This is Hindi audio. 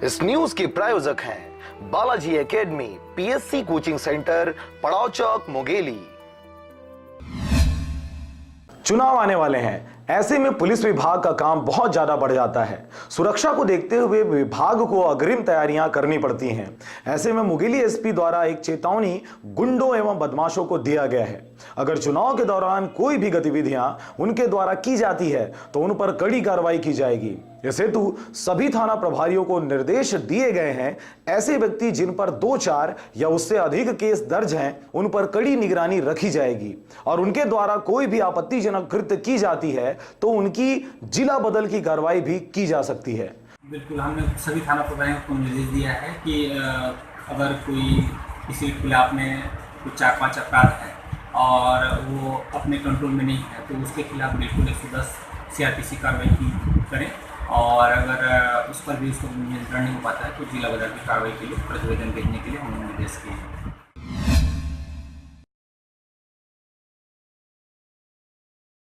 इस न्यूज के प्रायोजक हैं Balaji academy, PSC coaching centre, पड़ाव चौक, मुंगेली। चुनाव आने वाले हैं, ऐसे में पुलिस विभाग का काम बहुत ज्यादा बढ़ जाता है। सुरक्षा को देखते हुए विभाग को अग्रिम तैयारियां करनी पड़ती हैं। ऐसे में मुंगेली एसपी द्वारा एक चेतावनी गुंडों एवं बदमाशों को दिया गया है। अगर चुनाव के दौरान कोई भी गतिविधियां उनके द्वारा की जाती है तो उन पर कड़ी कार्रवाई की जाएगी। इस हेतु सभी थाना प्रभारियों को निर्देश दिए गए हैं। ऐसे व्यक्ति जिन पर 2-4 या उससे अधिक केस दर्ज हैं, उन पर कड़ी निगरानी रखी जाएगी और उनके द्वारा कोई भी आपत्तिजनक कृत्य की जाती है तो उनकी जिला बदल की कार्रवाई भी की जा सकती है। बिल्कुल, हमने सभी थाना प्रभारियों को निर्देश दिया है कि अगर कोई किसी के खिलाफ में कुछ 4-5 अपराध है और वो अपने कंट्रोल में नहीं है तो उसके खिलाफ बिल्कुल 110 CRPC कार्रवाई करें और अगर उस पर भी उसको नियंत्रण नहीं हो पाता है तो जिला बदल की कार्रवाई के लिए प्रतिवेदन भेजने के लिए हमने निर्देश किए हैं।